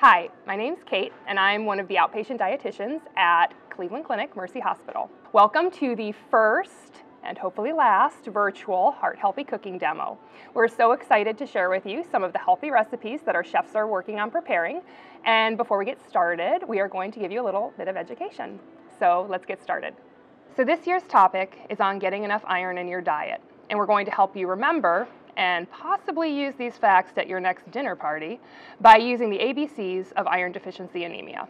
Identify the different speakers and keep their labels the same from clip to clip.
Speaker 1: Hi, my name's Kate, and I'm one of the outpatient dietitians at Cleveland Clinic Mercy Hospital. Welcome to the first and hopefully last virtual Heart Healthy Cooking demo. We're so excited to share with you some of the healthy recipes that our chefs are working on preparing. And before we get started, we are going to give you a little bit of education. So let's get started. So this year's topic is on getting enough iron in your diet, and we're going to help you remember and possibly use these facts at your next dinner party by using the ABCs of iron deficiency anemia.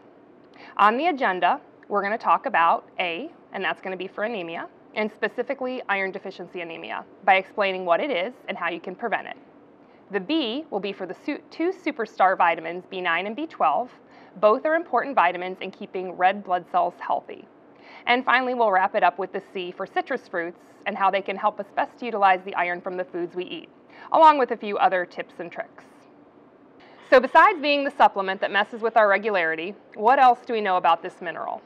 Speaker 1: On the agenda, we're going to talk about A, and that's going to be for anemia, and specifically iron deficiency anemia, by explaining what it is and how you can prevent it. The B will be for the two superstar vitamins, B9 and B12. Both are important vitamins in keeping red blood cells healthy. And finally, we'll wrap it up with the C for citrus fruits and how they can help us best utilize the iron from the foods we eat, along with a few other tips and tricks. So besides being the supplement that messes with our regularity, what else do we know about this mineral?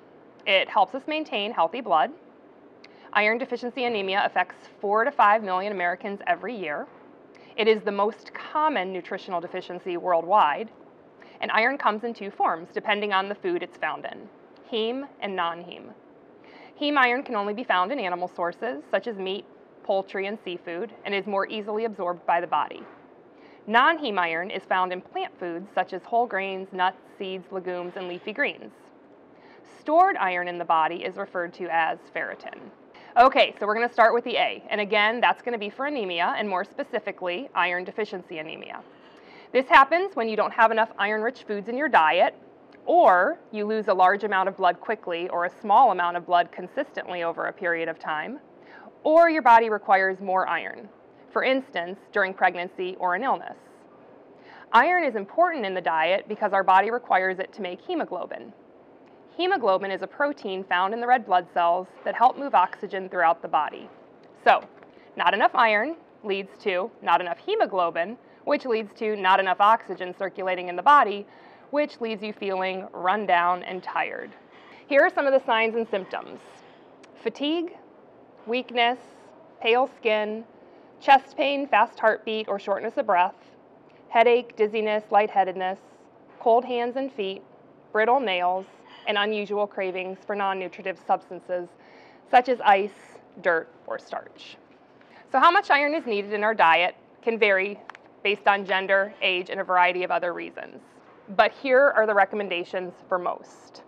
Speaker 1: It helps us maintain healthy blood. Iron deficiency anemia affects 4 to 5 million Americans every year. It is the most common nutritional deficiency worldwide. And iron comes in two forms, depending on the food it's found in: heme and non-heme. Heme iron can only be found in animal sources, such as meat, poultry, and seafood, and is more easily absorbed by the body. Non-heme iron is found in plant foods, such as whole grains, nuts, seeds, legumes, and leafy greens. Stored iron in the body is referred to as ferritin. Okay, so we're going to start with the A, and again, that's going to be for anemia, and more specifically, iron deficiency anemia. This happens when you don't have enough iron-rich foods in your diet, or you lose a large amount of blood quickly or a small amount of blood consistently over a period of time, or your body requires more iron, for instance, during pregnancy or an illness. Iron is important in the diet because our body requires it to make hemoglobin. Hemoglobin is a protein found in the red blood cells that help move oxygen throughout the body. So, not enough iron leads to not enough hemoglobin, which leads to not enough oxygen circulating in the body, which leaves you feeling run down and tired. Here are some of the signs and symptoms: fatigue, weakness, pale skin, chest pain, fast heartbeat, or shortness of breath, headache, dizziness, lightheadedness, cold hands and feet, brittle nails, and unusual cravings for non-nutritive substances such as ice, dirt, or starch. So how much iron is needed in our diet can vary based on gender, age, and a variety of other reasons. But here are the recommendations for most.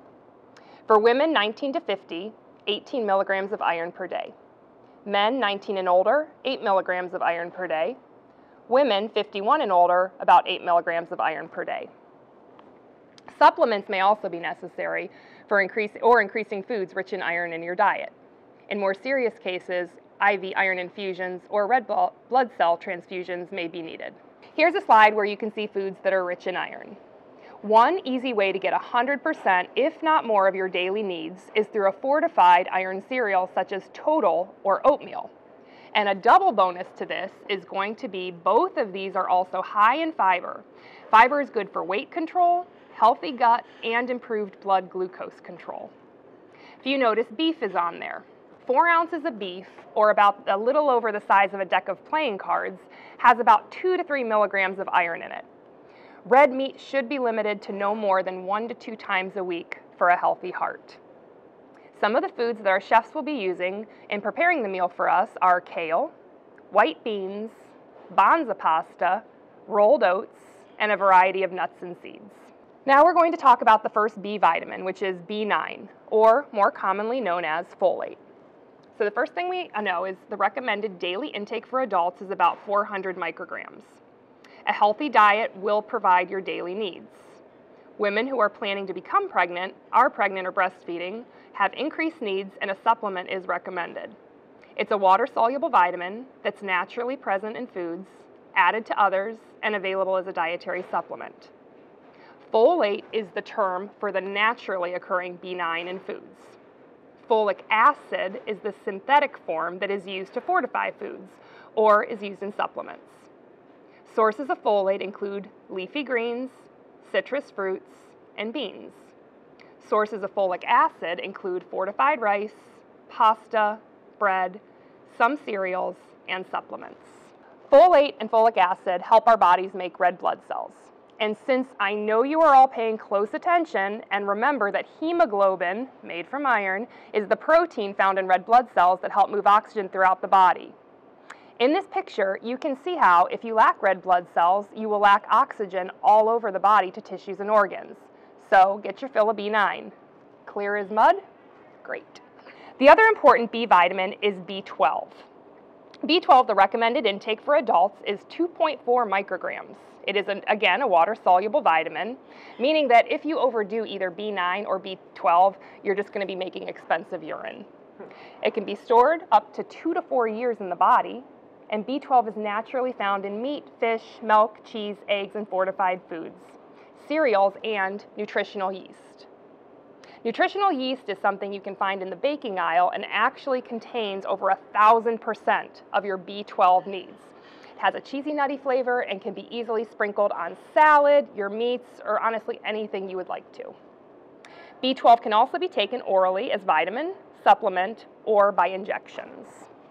Speaker 1: For women 19 to 50, 18 milligrams of iron per day. Men 19 and older, 8 milligrams of iron per day. Women 51 and older, about 8 milligrams of iron per day. Supplements may also be necessary for increasing foods rich in iron in your diet. In more serious cases, IV iron infusions or red blood cell transfusions may be needed. Here's a slide where you can see foods that are rich in iron. One easy way to get 100%, if not more, of your daily needs is through a fortified iron cereal such as Total or oatmeal. And a double bonus to this is going to be both of these are also high in fiber. Fiber is good for weight control, healthy gut, and improved blood glucose control. If you notice, beef is on there. 4 ounces of beef, or about a little over the size of a deck of playing cards, has about 2 to 3 milligrams of iron in it. Red meat should be limited to no more than 1 to 2 times a week for a healthy heart. Some of the foods that our chefs will be using in preparing the meal for us are kale, white beans, bonza pasta, rolled oats, and a variety of nuts and seeds. Now we're going to talk about the first B vitamin, which is B9, or more commonly known as folate. So the first thing we know is the recommended daily intake for adults is about 400 micrograms. A healthy diet will provide your daily needs. Women who are planning to become pregnant, are pregnant or breastfeeding, have increased needs, and a supplement is recommended. It's a water-soluble vitamin that's naturally present in foods, added to others, and available as a dietary supplement. Folate is the term for the naturally occurring B9 in foods. Folic acid is the synthetic form that is used to fortify foods or is used in supplements. Sources of folate include leafy greens, citrus fruits, and beans. Sources of folic acid include fortified rice, pasta, bread, some cereals, and supplements. Folate and folic acid help our bodies make red blood cells. And since I know you are all paying close attention, and remember that hemoglobin, made from iron, is the protein found in red blood cells that help move oxygen throughout the body. In this picture, you can see how if you lack red blood cells, you will lack oxygen all over the body to tissues and organs. So get your fill of B9. Clear as mud? Great. The other important B vitamin is B12. B12, the recommended intake for adults, is 2.4 micrograms. It is, again, a water-soluble vitamin, meaning that if you overdo either B9 or B12, you're just going to be making expensive urine. It can be stored up to 2 to 4 years in the body, and B12 is naturally found in meat, fish, milk, cheese, eggs, and fortified foods, cereals, and nutritional yeast. Nutritional yeast is something you can find in the baking aisle and actually contains over 1,000% of your B12 needs. It has a cheesy, nutty flavor and can be easily sprinkled on salad, your meats, or honestly anything you would like to. B12 can also be taken orally as vitamin, supplement, or by injections.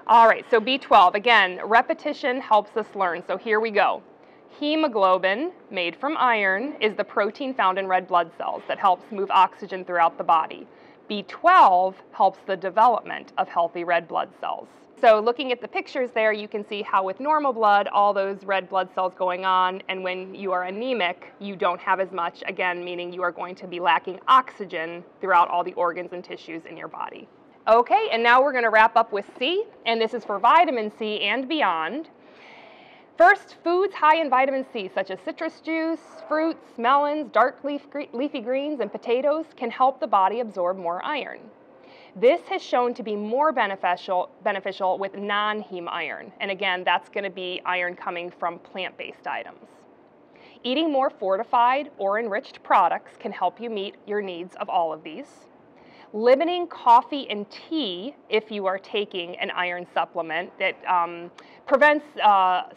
Speaker 1: All right, so B12, again, repetition helps us learn, so here we go. Hemoglobin, made from iron, is the protein found in red blood cells that helps move oxygen throughout the body. B12 helps the development of healthy red blood cells. So looking at the pictures there, you can see how with normal blood, all those red blood cells going on, and when you are anemic, you don't have as much, again, meaning you are going to be lacking oxygen throughout all the organs and tissues in your body. Okay, and now we're going to wrap up with C, and this is for vitamin C and beyond. First, foods high in vitamin C, such as citrus juice, fruits, melons, dark leafy greens, and potatoes, can help the body absorb more iron. This has shown to be more beneficial with non-heme iron, and again, that's going to be iron coming from plant-based items. Eating more fortified or enriched products can help you meet your needs of all of these. Limiting coffee and tea if you are taking an iron supplement that prevents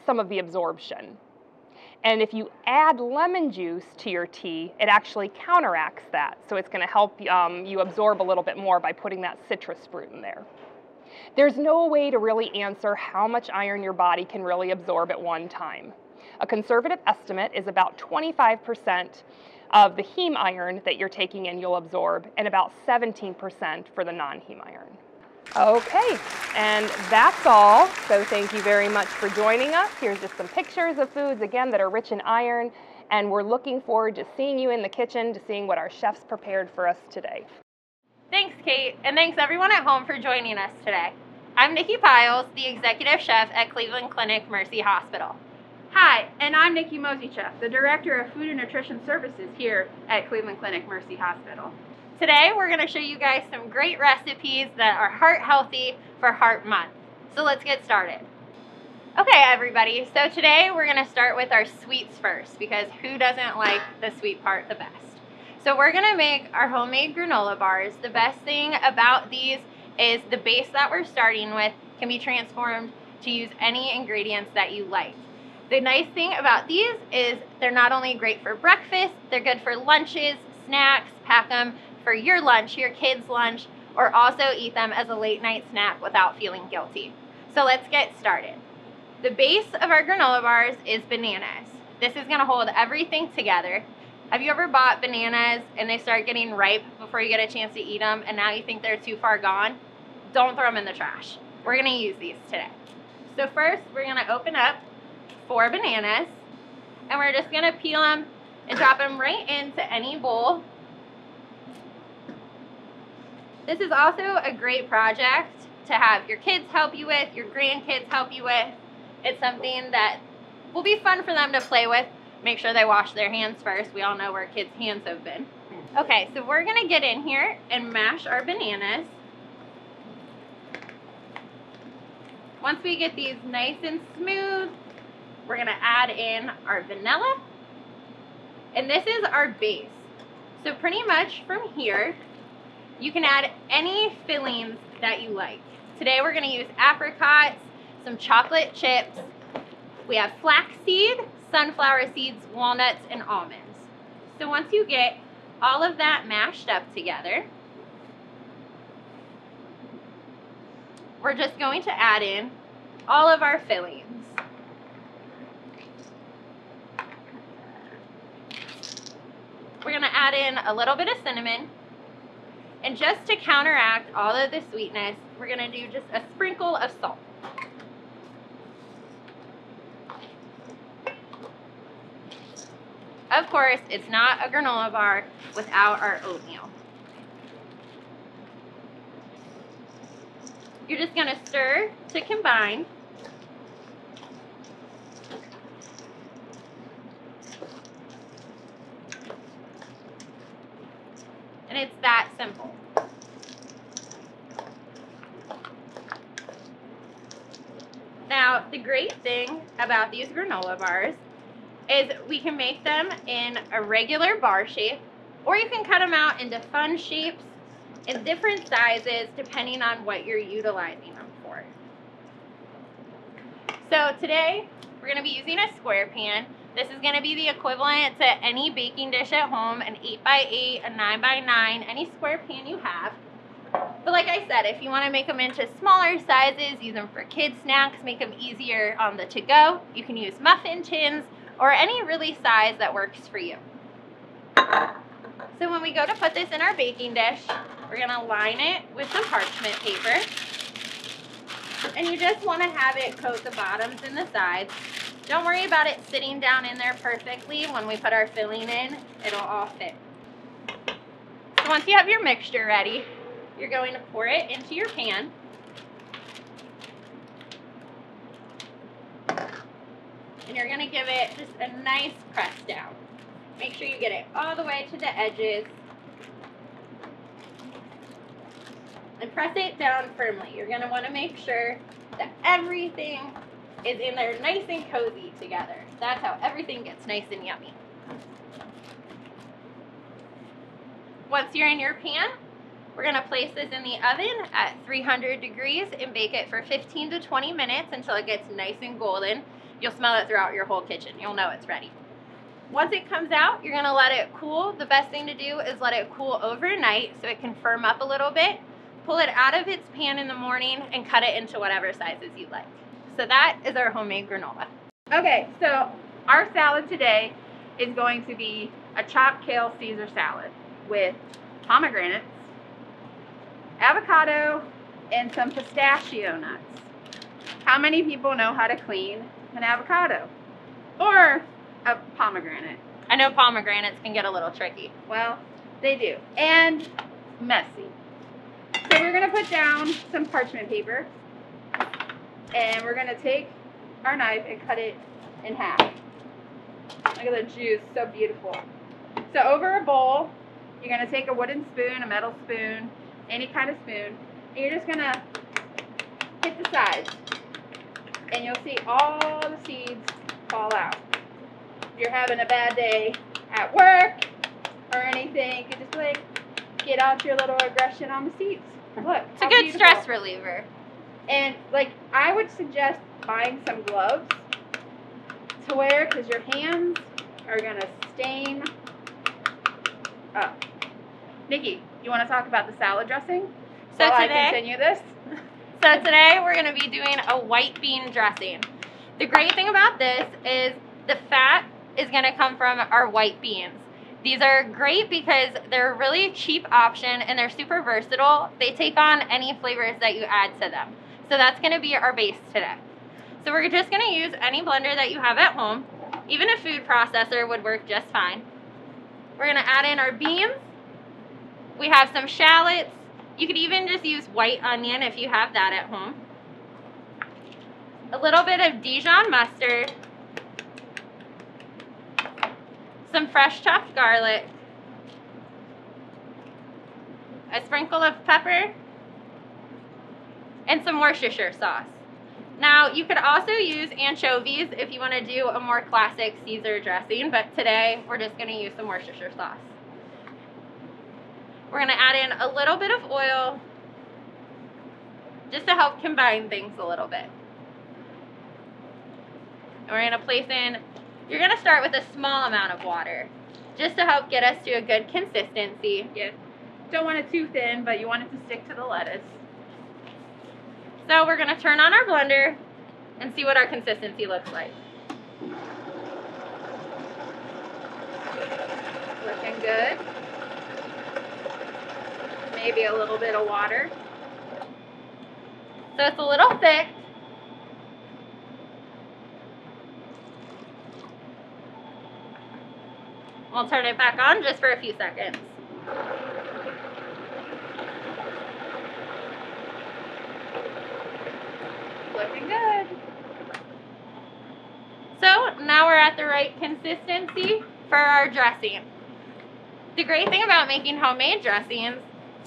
Speaker 1: some of the absorption. And if you add lemon juice to your tea, it actually counteracts that. So it's going to help you absorb a little bit more by putting that citrus fruit in there. There's no way to really answer how much iron your body can really absorb at one time. A conservative estimate is about 25% of the heme iron that you're taking in you'll absorb, and about 17% for the non-heme iron. Okay, and that's all. So thank you very much for joining us. Here's just some pictures of foods, again, that are rich in iron, and we're looking forward to seeing you in the kitchen, to seeing what our chefs prepared for us today.
Speaker 2: Thanks, Kate, and thanks everyone at home for joining us today. I'm Nikki Piles, the Executive Chef at Cleveland Clinic Mercy Hospital.
Speaker 3: Hi, and I'm Nikki Moseychef, the Director of Food and Nutrition Services here at Cleveland Clinic Mercy Hospital.
Speaker 2: Today we're going to show you guys some great recipes that are heart healthy for Heart Month. So let's get started. Okay, everybody, so today we're going to start with our sweets first, because who doesn't like the sweet part the best? So we're going to make our homemade granola bars. The best thing about these is the base that we're starting with can be transformed to use any ingredients that you like. The nice thing about these is they're not only great for breakfast, they're good for lunches, snacks, pack them for your lunch, your kids' lunch, or also eat them as a late night snack without feeling guilty. So let's get started. The base of our granola bars is bananas. This is gonna hold everything together. Have you ever bought bananas and they start getting ripe before you get a chance to eat them and now you think they're too far gone? Don't throw them in the trash. We're gonna use these today. So first, we're gonna open up 4 bananas, and we're just gonna peel them and drop them right into any bowl. This is also a great project to have your kids help you with, your grandkids help you with. It's something that will be fun for them to play with. Make sure they wash their hands first. We all know where kids' hands have been. Okay, so we're gonna get in here and mash our bananas. Once we get these nice and smooth, we're gonna add in our vanilla, and this is our base. So pretty much from here, you can add any fillings that you like. Today we're gonna use apricots, some chocolate chips, we have flaxseed, sunflower seeds, walnuts, and almonds. So once you get all of that mashed up together, we're just going to add in all of our fillings. add in a little bit of cinnamon. And just to counteract all of the sweetness, we're gonna do just a sprinkle of salt. Of course, it's not a granola bar without our oatmeal. You're just gonna stir to combine. And it's that simple. Now, the great thing about these granola bars is we can make them in a regular bar shape, or you can cut them out into fun shapes in different sizes depending on what you're utilizing them for. So today, we're gonna be using a square pan. This is gonna be the equivalent to any baking dish at home, an 8x8, a 9x9, any square pan you have. But like I said, if you wanna make them into smaller sizes, use them for kids' snacks, make them easier on the to-go, you can use muffin tins or any really size that works for you. So when we go to put this in our baking dish, we're gonna line it with some parchment paper. And you just wanna have it coat the bottoms and the sides. Don't worry about it sitting down in there perfectly. When we put our filling in, it'll all fit. So once you have your mixture ready, you're going to pour it into your pan. And you're gonna give it just a nice press down. Make sure you get it all the way to the edges. And press it down firmly. You're gonna wanna make sure that everything is in there nice and cozy together. That's how everything gets nice and yummy. Once you're in your pan, we're gonna place this in the oven at 300 degrees and bake it for 15 to 20 minutes until it gets nice and golden. You'll smell it throughout your whole kitchen. You'll know it's ready. Once it comes out, you're gonna let it cool. The best thing to do is let it cool overnight so it can firm up a little bit. Pull it out of its pan in the morning and cut it into whatever sizes you like. So that is our homemade granola.
Speaker 3: Okay, so our salad today is going to be a chopped kale Caesar salad with pomegranates, avocado, and some pistachio nuts. How many people know how to clean an avocado or a pomegranate?
Speaker 2: I know pomegranates can get a little tricky.
Speaker 3: Well, they do, and messy. So we're gonna put down some parchment paper, and we're gonna take our knife and cut it in half. Look at the juice, so beautiful. So over a bowl, you're gonna take a wooden spoon, a metal spoon, any kind of spoon, and you're just gonna hit the sides, and you'll see all the seeds fall out. If you're having a bad day at work or anything, you can just like get out your little aggression on the seeds. Look,
Speaker 2: It's a good stress reliever.
Speaker 3: And like, I would suggest buying some gloves to wear because your hands are gonna stain up. Nikki, you want to talk about the salad dressing?
Speaker 2: So
Speaker 3: While
Speaker 2: today,
Speaker 3: I continue this.
Speaker 2: So today we're gonna be doing a white bean dressing. The great thing about this is the fat is gonna come from our white beans. These are great because they're a really cheap option and they're super versatile. They take on any flavors that you add to them. So that's gonna be our base today. So we're just gonna use any blender that you have at home. Even a food processor would work just fine. We're gonna add in our beans. We have some shallots. You could even just use white onion if you have that at home. A little bit of Dijon mustard. Some fresh chopped garlic. A sprinkle of pepper. And some Worcestershire sauce. Now, you could also use anchovies if you want to do a more classic Caesar dressing, but today we're just going to use some Worcestershire sauce. We're going to add in a little bit of oil just to help combine things a little bit. And we're going to place in, you're going to start with a small amount of water just to help get us to a good consistency.
Speaker 3: Yeah. Don't want it too thin, but you want it to stick to the lettuce.
Speaker 2: So we're going to turn on our blender and see what our consistency looks like.
Speaker 3: Looking good. maybe a little bit of water.
Speaker 2: So it's a little thick. We'll turn it back on just for a few seconds.
Speaker 3: Looking good.
Speaker 2: So now we're at the right consistency for our dressing. The great thing about making homemade dressings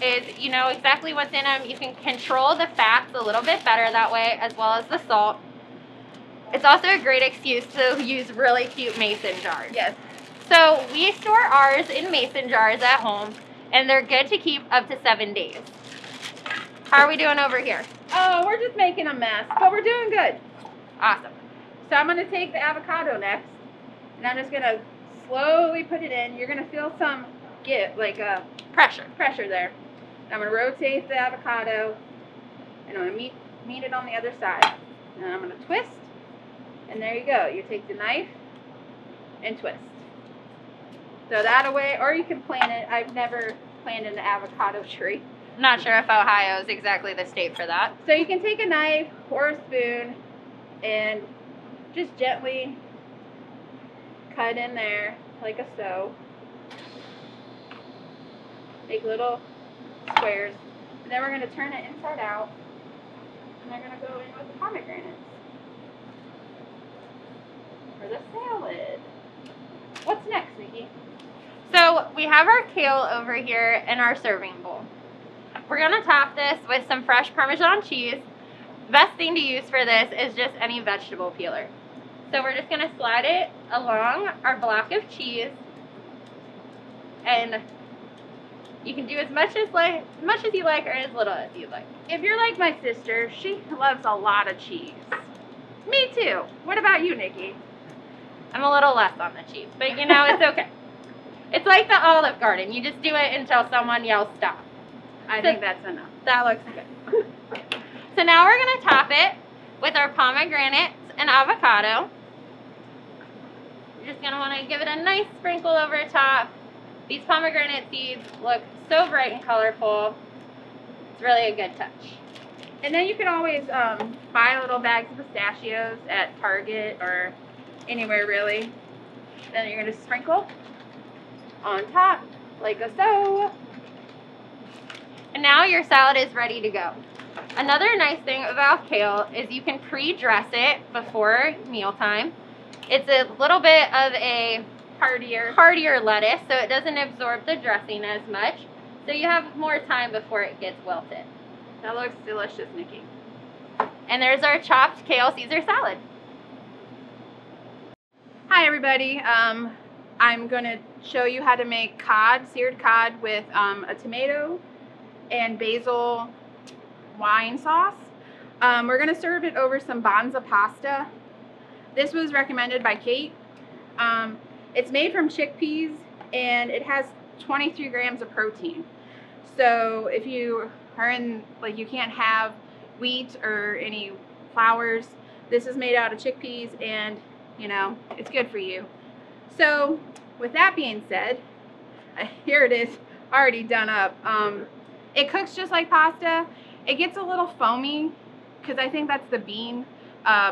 Speaker 2: is you know exactly what's in them. You can control the fats a little bit better that way, as well as the salt. It's also a great excuse to use really cute mason jars.
Speaker 3: Yes.
Speaker 2: So we store ours in mason jars at home, and they're good to keep up to 7 days. How are we doing over here?
Speaker 3: Oh, we're just making a mess, but we're doing good.
Speaker 2: Awesome.
Speaker 3: So I'm going to take the avocado next, and I'm just going to slowly put it in. You're going to feel some pressure there. And I'm going to rotate the avocado, and I'm going to meet it on the other side. And I'm going to twist, and there you go. You take the knife and twist. Throw that away, or you can plant it. I've never planted an avocado tree.
Speaker 2: Not sure if Ohio is exactly the state for that.
Speaker 3: So you can take a knife or a spoon and just gently cut in there like so. Make little squares. And then we're going to turn it inside out. And they're going to go in with the pomegranates. For the salad. What's next, Nikki?
Speaker 2: So we have our kale over here in our serving bowl. We're going to top this with some fresh Parmesan cheese. The best thing to use for this is just any vegetable peeler. So we're just going to slide it along our block of cheese. And you can do as much as you like or as little as you like.
Speaker 3: If you're like my sister, she loves a lot of cheese. Me too. What about you, Nikki?
Speaker 2: I'm a little less on the cheese, but you know, it's okay. It's like the Olive Garden. You just do it until someone yells stop.
Speaker 3: I think that's enough.
Speaker 2: That looks good. So now we're going to top it with our pomegranates and avocado. You're just going to want to give it a nice sprinkle over top. These pomegranate seeds look so bright and colorful. It's really a good touch.
Speaker 3: And then you can always buy little bags of pistachios at Target or anywhere really. Then you're going to sprinkle on top like so.
Speaker 2: And now your salad is ready to go. Another nice thing about kale is you can pre-dress it before mealtime. It's a little bit of a heartier lettuce, so it doesn't absorb the dressing as much. So you have more time before it gets wilted.
Speaker 3: That looks delicious, Nikki.
Speaker 2: And there's our chopped kale Caesar salad.
Speaker 3: Hi everybody. I'm going to show you how to make seared cod with a tomato and basil wine sauce. We're going to serve it over some Banza pasta. This was recommended by Kate. It's made from chickpeas and it has 23 grams of protein. So if you are you can't have wheat or any flours, this is made out of chickpeas and you know, it's good for you. So with that being said, here it is already done up. It cooks just like pasta. It gets a little foamy because I think that's the bean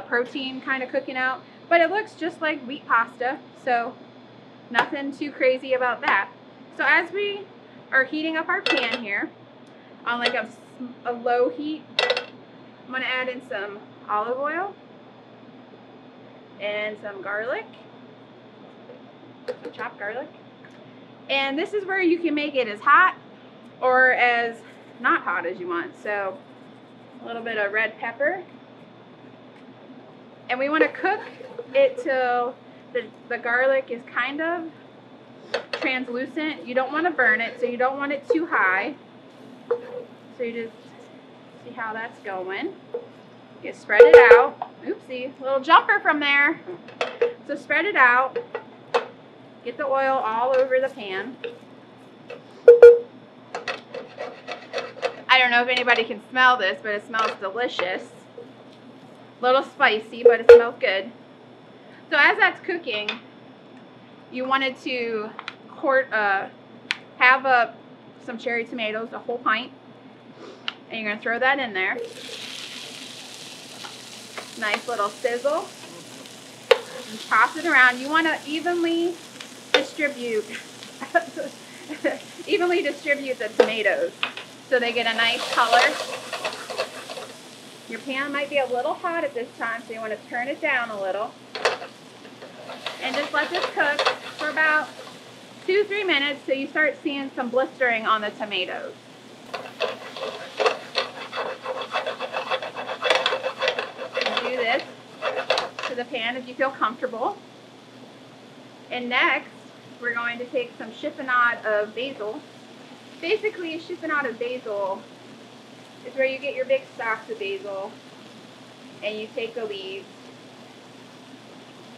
Speaker 3: protein kind of cooking out, but it looks just like wheat pasta, so nothing too crazy about that. So as we are heating up our pan here on like a low heat, I'm going to add in some olive oil and some garlic, some chopped garlic. And this is where you can make it as hot or as not hot as you want. So a little bit of red pepper. And we want to cook it till the garlic is kind of translucent. You don't want to burn it, so you don't want it too high. So you just see how that's going. You spread it out. Oopsie, little jumper from there. So spread it out. Get the oil all over the pan. I don't know if anybody can smell this, but it smells delicious. A little spicy, but it smells good. So as that's cooking, you wanted to have a some cherry tomatoes, a whole pint, and you're going to throw that in there. Nice little sizzle. And toss it around. You want to evenly distribute the tomatoes so they get a nice color. Your pan might be a little hot at this time, so you want to turn it down a little. And just let this cook for about 2-3 minutes so you start seeing some blistering on the tomatoes. Do this to the pan if you feel comfortable. And next, we're going to take some chiffonade of basil. Basically, a chiffonade of basil is where you get your big stalks of basil and you take the leaves.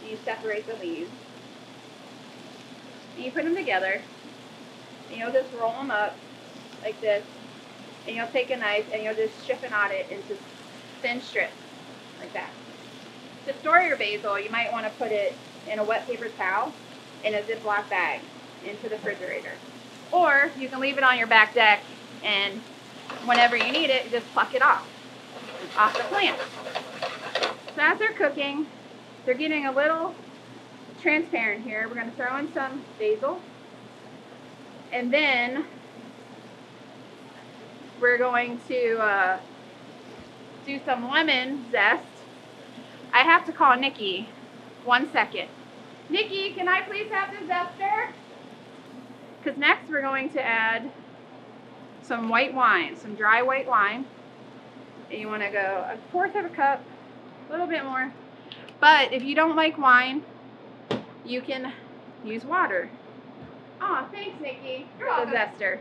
Speaker 3: You separate the leaves. And you put them together. And you'll just roll them up like this. And you'll take a knife and you'll just chiffonade it into thin strips like that. To store your basil, you might want to put it in a wet paper towel in a Ziploc bag into the refrigerator. Or you can leave it on your back deck and whenever you need it, you just pluck it off the plant. So as they're cooking, they're getting a little transparent here. We're going to throw in some basil. And then we're going to do some lemon zest. I have to call Nikki 1 second. Nikki, can I please have the zester? Because next we're going to add some white wine, some dry white wine. And you want to go 1/4 of a cup, a little bit more. But if you don't like wine, you can use water. Oh, thanks, Nikki. You're welcome. The zester.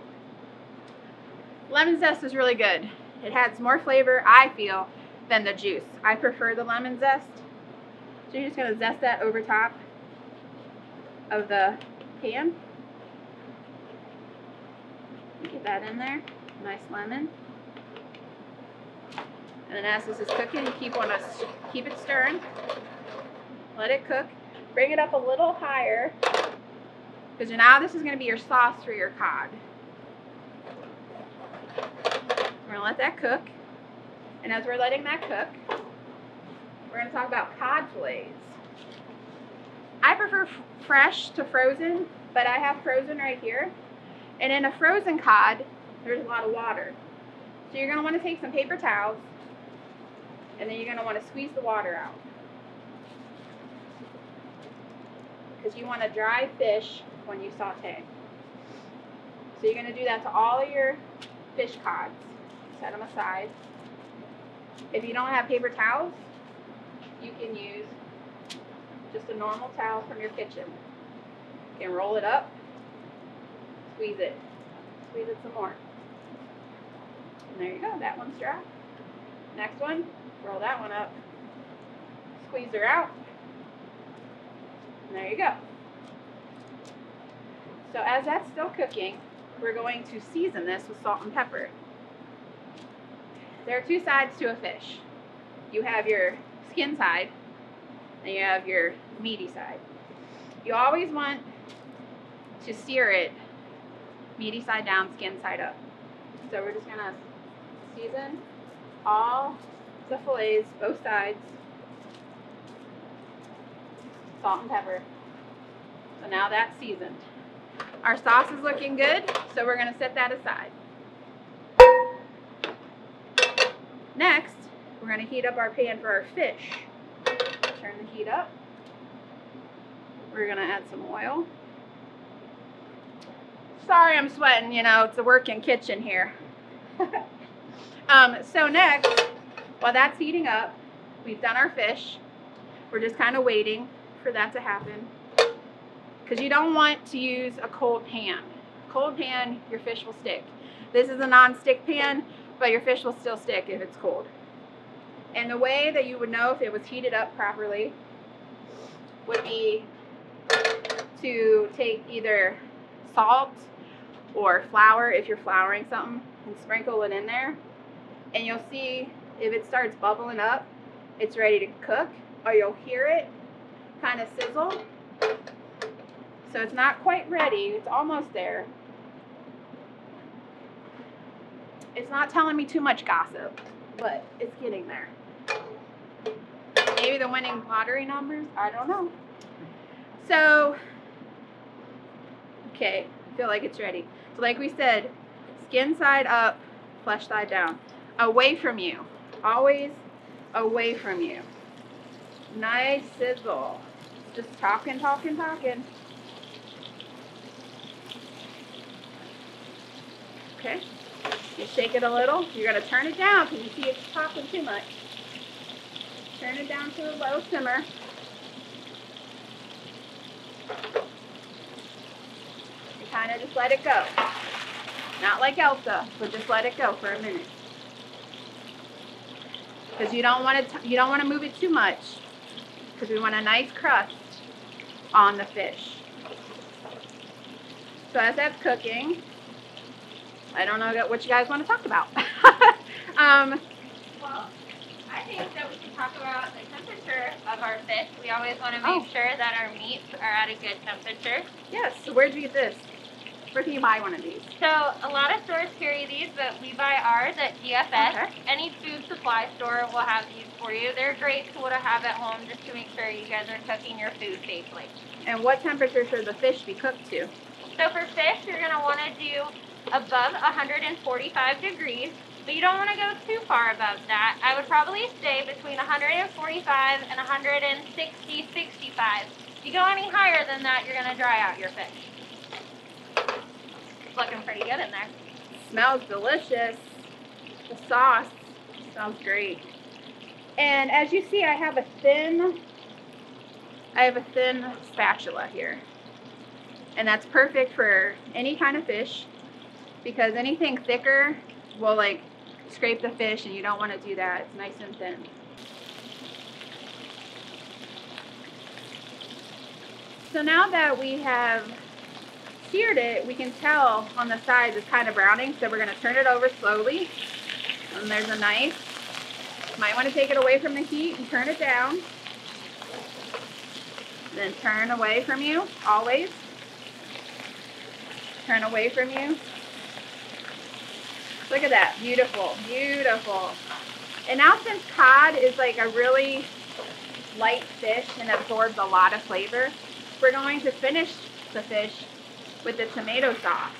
Speaker 3: Lemon zest is really good. It adds more flavor, I feel, than the juice. I prefer the lemon zest. So you're just going to zest that over top of the pan. Get that in there. Nice lemon. And then as this is cooking, you keep it stirring. Let it cook. Bring it up a little higher because now this is going to be your sauce for your cod. We're going to let that cook. And as we're letting that cook, we're going to talk about cod fillets. I prefer fresh to frozen, but I have frozen right here. And in a frozen cod, there's a lot of water. So you're going to want to take some paper towels, and then you're going to want to squeeze the water out. Because you want to dry fish when you saute. So you're going to do that to all of your fish cods. Set them aside. If you don't have paper towels, you can use just a normal towel from your kitchen. You can roll it up, squeeze it some more. And there you go, that one's dry. Next one, roll that one up, squeeze her out, and there you go. So as that's still cooking, we're going to season this with salt and pepper. There are two sides to a fish. You have your skin side, and you have your meaty side. You always want to sear it meaty side down, skin side up. So we're just going to season all the fillets, both sides, salt and pepper. So now that's seasoned. Our sauce is looking good, so we're going to set that aside. Next, we're going to heat up our pan for our fish. Turn the heat up. We're going to add some oil. Sorry I'm sweating, you know, it's a working kitchen here. So next, while that's heating up, we've done our fish. We're just kind of waiting for that to happen. Because you don't want to use a cold pan. Cold pan, your fish will stick. This is a non-stick pan, but your fish will still stick if it's cold. And the way that you would know if it was heated up properly would be to take either salt or flour, if you're flouring something, and sprinkle it in there. And you'll see if it starts bubbling up, it's ready to cook, or you'll hear it kind of sizzle. So it's not quite ready, it's almost there. It's not telling me too much gossip, but it's getting there. Maybe the winning lottery numbers, I don't know. So, okay, I feel like it's ready. So like we said, skin side up, flesh side down. Away from you, always away from you. Nice sizzle. Just talking. Okay, you shake it a little. You're gonna turn it down because you see it's popping too much. Turn it down to a low simmer. And kind of just let it go. Not like Elsa, but just let it go for a minute. Because you don't want to move it too much. Because we want a nice crust on the fish. So as that's cooking, I don't know what you guys want to talk about.
Speaker 2: Well, I think that we can talk about the temperature of our fish. We always want to make sure that our meats are at a good temperature.
Speaker 3: Yes, so where'd you get this? Where can you buy one of these?
Speaker 2: So a lot of stores carry these, but we buy ours at DFS.
Speaker 3: Okay.
Speaker 2: Any food supply store will have these for you. They're a great tool to have at home just to make sure you guys are cooking your food safely.
Speaker 3: And what temperature should the fish be cooked to?
Speaker 2: So for fish, you're going to want to do above 145 degrees, but you don't want to go too far above that. I would probably stay between 145 and 160, 65. If you go any higher than that, you're going to dry out your fish. It's looking pretty good in there.
Speaker 3: Smells delicious. The sauce smells great. And as you see, I have a thin spatula here. And that's perfect for any kind of fish because anything thicker will like scrape the fish and you don't want to do that. It's nice and thin. So now that we have seared it, we can tell on the sides it's kind of browning, so we're going to turn it over slowly. And there's a knife. Might want to take it away from the heat and turn it down. Then turn away from you, always. Turn away from you. Look at that, beautiful, beautiful. And now since cod is like a really light fish and absorbs a lot of flavor, we're going to finish the fish with the tomato sauce.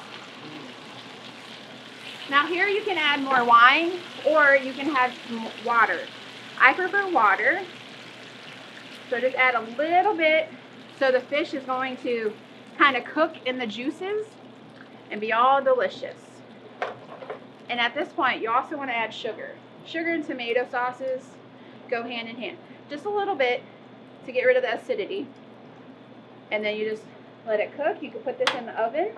Speaker 3: Now here you can add more wine or you can have some water. I prefer water, so just add a little bit so the fish is going to kind of cook in the juices and be all delicious. And at this point you also want to add sugar. Sugar and tomato sauces go hand in hand. Just a little bit to get rid of the acidity. And then you just let it cook. You can put this in the oven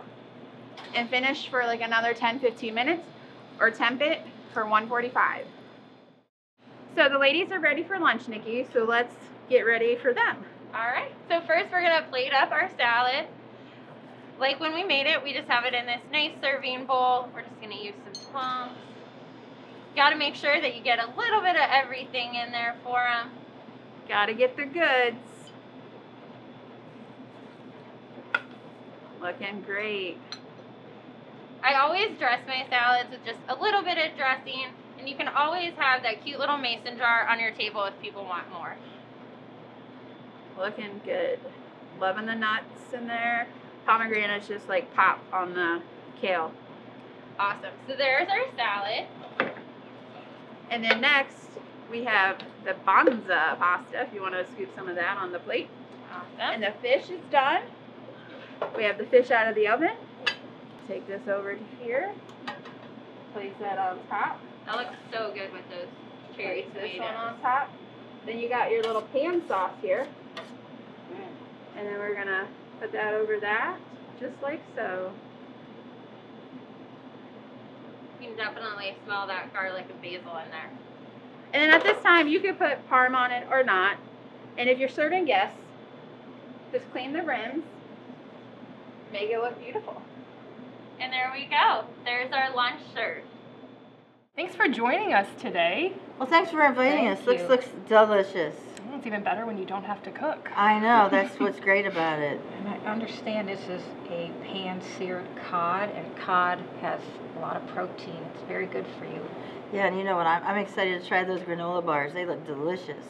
Speaker 3: and finish for like another 10-15 minutes or temp it for 145. So the ladies are ready for lunch, Nikki, so let's get ready for them.
Speaker 2: All right, so first we're gonna plate up our salad. Like when we made it, we just have it in this nice serving bowl. We're just gonna use some tongs. Gotta make sure that you get a little bit of everything in there for them.
Speaker 3: Gotta get the goods. Looking great.
Speaker 2: I always dress my salads with just a little bit of dressing, and you can always have that cute little mason jar on your table if people want more.
Speaker 3: Looking good. Loving the nuts in there. Pomegranates just like pop on the kale.
Speaker 2: Awesome. So there's our salad.
Speaker 3: And then next we have the bonza pasta, if you want to scoop some of that on the plate.
Speaker 2: Awesome.
Speaker 3: And the fish is done. We have the fish out of the oven. Take this over to here. Place that on top.
Speaker 2: That looks so good with those cherry
Speaker 3: Place this
Speaker 2: tomatoes.
Speaker 3: one on top. Then you got your little pan sauce here. And then we're gonna put that over that, just like so.
Speaker 2: You can definitely smell that garlic and basil in there.
Speaker 3: And then at this time, you could put parm on it or not. And if you're serving guests, just clean the rims. Make it look beautiful.
Speaker 2: And there we go. There's our lunch served.
Speaker 1: Thanks for joining us today.
Speaker 4: Well, thanks for inviting
Speaker 1: Thank
Speaker 4: us.
Speaker 1: you.
Speaker 4: Looks delicious.
Speaker 1: Well, it's even better when you don't have to cook.
Speaker 4: I know, that's what's great about it.
Speaker 5: And I understand this is a pan-seared cod, and cod has a lot of protein. It's very good for you.
Speaker 4: Yeah, and you know what? I'm excited to try those granola bars. They look delicious.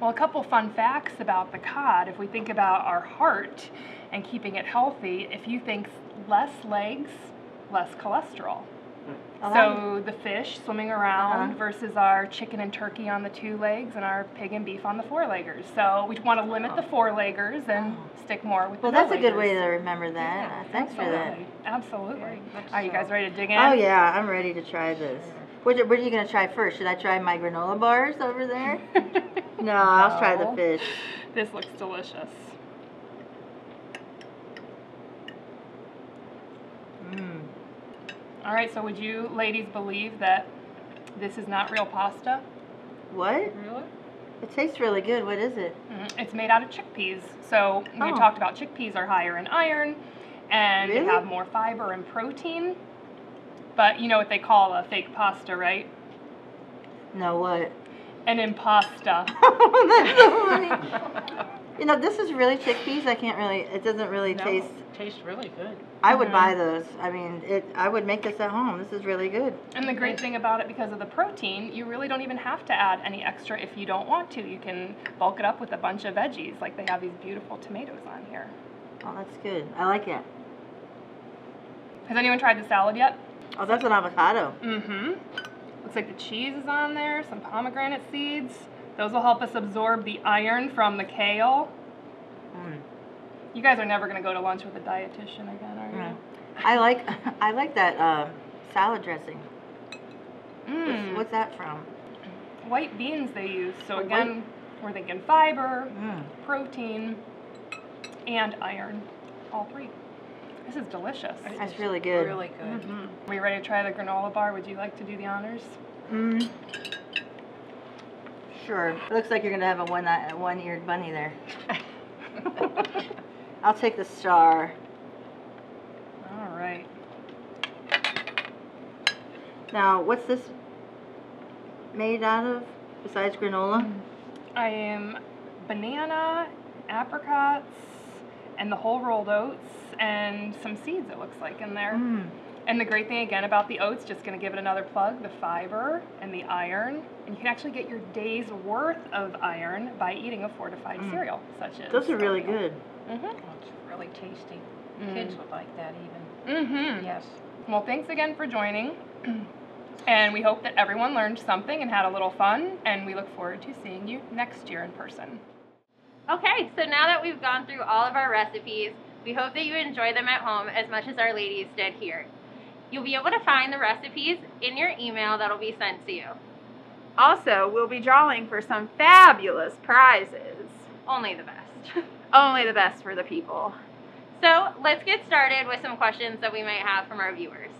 Speaker 1: Well, a couple fun facts about the cod. If we think about our heart and keeping it healthy, if you think less legs, less cholesterol. So the fish swimming around versus our chicken and turkey on the 2 legs and our pig and beef on the 4-leggers. So we want to limit the 4-leggers and stick more with the
Speaker 4: that's a good
Speaker 1: 4-leggers.
Speaker 4: way to remember that.
Speaker 5: Yeah,
Speaker 4: Thanks for that.
Speaker 1: Absolutely.
Speaker 5: much
Speaker 1: Are you guys
Speaker 5: so.
Speaker 1: ready to dig in?
Speaker 4: Oh yeah, I'm ready to try this. What are you going to try first? Should I try my granola bars over there? No, I'll try the fish.
Speaker 1: This looks delicious.
Speaker 4: Mmm.
Speaker 1: All right, so would you ladies believe that this is not real pasta?
Speaker 4: What?
Speaker 1: Really?
Speaker 4: It tastes really good. What is it?
Speaker 1: It's made out of chickpeas. So we talked about chickpeas are higher in iron and they have more fiber and protein. But you know what they call a fake pasta, right?
Speaker 4: No, what?
Speaker 1: An impasta.
Speaker 4: That's so funny. You know, this is really chickpeas. It doesn't really taste.
Speaker 5: It tastes really good.
Speaker 4: I would buy those. I mean, I would make this at home. This is really good.
Speaker 1: And the great thing about it, because of the protein, you really don't even have to add any extra if you don't want to. You can bulk it up with a bunch of veggies, like they have these beautiful tomatoes on here.
Speaker 4: Oh, that's good. I like it.
Speaker 1: Has anyone tried the salad yet?
Speaker 4: Oh, that's an avocado.
Speaker 1: Mm-hmm. Looks like the cheese is on there, some pomegranate seeds. Those will help us absorb the iron from the kale. You guys are never going to go to lunch with a dietitian again, are you?
Speaker 4: I like that salad dressing. What's that from?
Speaker 1: White beans they use. So again, we're thinking fiber, protein, and iron. All 3. This is delicious.
Speaker 4: That's really good.
Speaker 5: Really good.
Speaker 1: Are you ready to try the granola bar? Would you like to do the honors?
Speaker 4: Sure. It looks like you're going to have a one-eared bunny there. I'll take the star.
Speaker 1: All right.
Speaker 4: Now, what's this made out of besides granola?
Speaker 1: I am banana, apricots, and the whole rolled oats, and some seeds, it looks like, in there. And the great thing, again, about the oats, just going to give it another plug, the fiber and the iron. And you can actually get your day's worth of iron by eating a fortified cereal, such as...
Speaker 4: Those are really good.
Speaker 5: Oh, it's really tasty. Kids would like that even. Yes.
Speaker 1: Well, thanks again for joining. And we hope that everyone learned something and had a little fun. And we look forward to seeing you next year in person.
Speaker 2: Okay, so now that we've gone through all of our recipes, we hope that you enjoy them at home as much as our ladies did here. You'll be able to find the recipes in your email that'll be sent to you.
Speaker 3: Also, we'll be drawing for some fabulous prizes.
Speaker 2: Only the best.
Speaker 3: Only the best for the people.
Speaker 2: So let's get started with some questions that we might have from our viewers.